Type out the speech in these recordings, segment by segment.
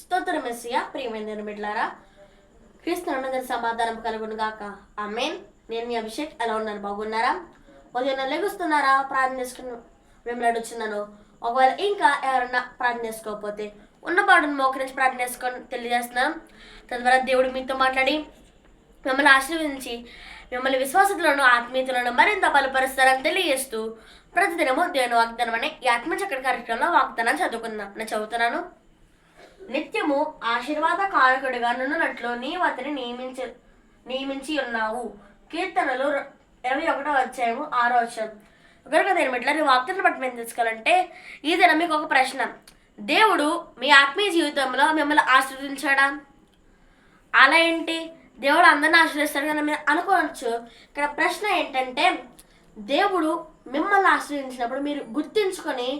స్తోత్ర మెస్సియ ప్రియమైన బిడ్డలారా, క్రీస్తునందరి సమాధానం కలుగును గాక. ఆమేన్. నేను మీ అభిషేక్. ఎలా ఉన్నారు? బాగున్నారా? ఉదయం లెగుస్తున్నారా? ప్రార్థన చేసుకుని మిమ్మల్ని అడుగుతున్నాను. ఒకవేళ ఇంకా ఎవరన్నా ప్రార్థన చేసుకోకపోతే ఉన్నపాడును మోకరించి ప్రార్థన చేసుకొని తెలియజేస్తున్నాం. తద్వారా దేవుడు మీతో మాట్లాడి మిమ్మల్ని ఆశీర్వదించి మిమ్మల్ని విశ్వాసతలను ఆత్మీయతలను మరింత బలపరుస్తారని తెలియజేస్తూ ప్రతిదినము దేవుని వాగ్దానం అనే ఈ ఆత్మచక్ర కార్యక్రమంలో వాగ్దానాన్ని చదువుకుందాం. నేను చదువుతున్నాను. నిత్యము ఆశీర్వాద కారకుడిగా నున్నట్లు నీవు అతని నియమించి ఉన్నావు. కీర్తనలు 21వ అధ్యాయము 6వ వచనం. ఒకరిగా నేను మెట్ల వాగ్దానం బట్టి మేము తెలుసుకోవాలంటే ఈ దినం మీకు ఒక ప్రశ్న. దేవుడు మీ ఆత్మీయ జీవితంలో మిమ్మల్ని ఆశీర్వదించాడా? అలా ఏంటి, దేవుడు అందరిని ఆశీర్వదిస్తాడు కదా మీరు అనుకోవచ్చు. ఇక్కడ ప్రశ్న ఏంటంటే, దేవుడు మిమ్మల్ని ఆశీర్వదించినప్పుడు మీరు గుర్తించుకొని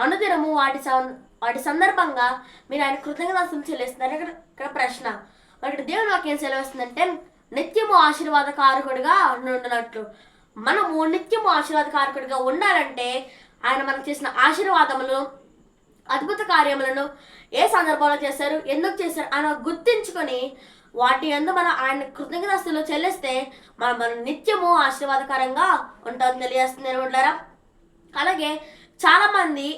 అనుదినము వాటి సందర్భంగా మీరు ఆయన కృతజ్ఞతలు చెల్లిస్తున్నారు. ఇక్కడ ప్రశ్న. మరి దేవుడు నాకు ఏం సెలవిస్తుందంటే, నిత్యము ఆశీర్వాద కారకుడిగా ఉండునట్లు. మనము నిత్యము ఆశీర్వాద కారకుడిగా ఉండాలంటే ఆయన మనకు చేసిన ఆశీర్వాదములు, అద్భుత కార్యములను ఏ సందర్భంలో చేశారు, ఎందుకు చేశారు అని గుర్తించుకొని వాటి యందు మనం ఆయన కృతజ్ఞతలు చెల్లిస్తే మనం నిత్యము ఆశీర్వాదకరంగా ఉంటామని తెలియజేస్తుంది అనుకుంటారా. అలాగే చాలామంది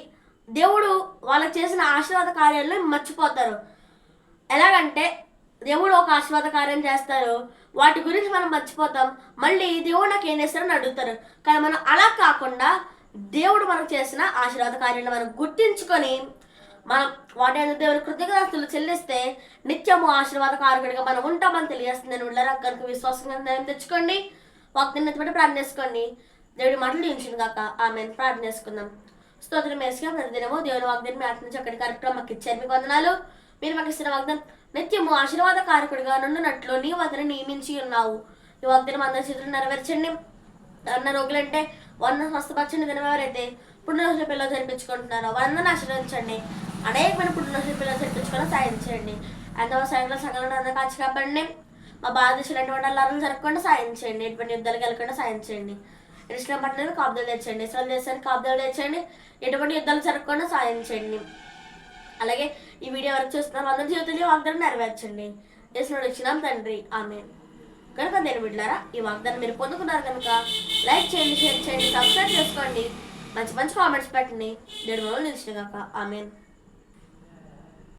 దేవుడు వాళ్ళకి చేసిన ఆశీర్వాద కార్యాలను మర్చిపోతారు. ఎలాగంటే దేవుడు ఒక ఆశీర్వాద కార్యం చేస్తారు, వాటి గురించి మనం మర్చిపోతాం. మళ్ళీ దేవుడు నాకు ఏం చేస్తారని అడుగుతారు. కానీ మనం అలా కాకుండా దేవుడు మనకు చేసిన ఆశీర్వాద కార్యాలను మనం గుర్తించుకొని మనం వాటి దేవుని కృతజ్ఞతలు చెల్లిస్తే నిత్యము ఆశీర్వాద కారకుడిగా మనం ఉంటామని తెలియజేస్తుంది. నేను కనుక విశ్వాసంగా తెచ్చుకోండి. వాక్యాన్ని బట్టి ప్రార్థన చేసుకోండి. దేవుడి మాటలు దీవించింది కాక. ఆమెను ప్రార్థన చేసుకుందాం. స్తోత్రం మేసుగా ప్రతిదినము దేవుని వాగ్దానం ఆత్మ చక్కటి కార్యక్రమం మాకు ఇచ్చారు. మీకు వందనాలు. మీరు మాకు ఇస్తున్న వాగ్దానం నిత్యము ఆశీర్వాద కారకుడిగా నుండినట్లు నీవు అతను నియమించి ఉన్నావు. ఈ వాగ్దానం అందరి చేతులు నెరవేర్చండి. అన్న రోగులంటే వంద స్వస్థపరచండి. దినం ఎవరైతే పుట్టినరోజుల పిల్లలు జరిపించుకుంటున్నారో వారందరినీ ఆశీర్వదించండి. అనేకమైన పుట్టినరోజుల పిల్లలు జరిపించుకోవడం సాయం చేయండి. ఎంతో సాయంలో సగలను అందరూ కాచి కాపాడండి. మా భారతదేశంలో ఎటువంటి అల్లాలను జరగకుండా సాయం చేయండి. ఎటువంటి యుద్ధాలు కలగకుండా సాయం చేయండి. ఇస్లాం పట్టణానికి కాపుదలు తెచ్చండి. ఇస్రాయల్ దేశానికి కాపుదలు తెచ్చండి. ఎటువంటి యుద్ధాలు జరగకుండా సాయం చేయండి. అలాగే ఈ వీడియో వరకు చూస్తున్నారు అందరి జీవితంలో వాగ్దానం నెరవేర్చండి. దేశంలో ఇచ్చినాం తండ్రి. ఆమె కనుక నేను బిడ్డలారా, ఈ వాగ్దానం మీరు పొందుకున్నారు కనుక లైక్ చేయండి, షేర్ చేయండి, సబ్స్క్రైబ్ చేసుకోండి, మంచి మంచి కామెంట్స్ పెట్టండి. దేవుడు మమ్మల్ని నిలిచిన కాక. ఆమెన్.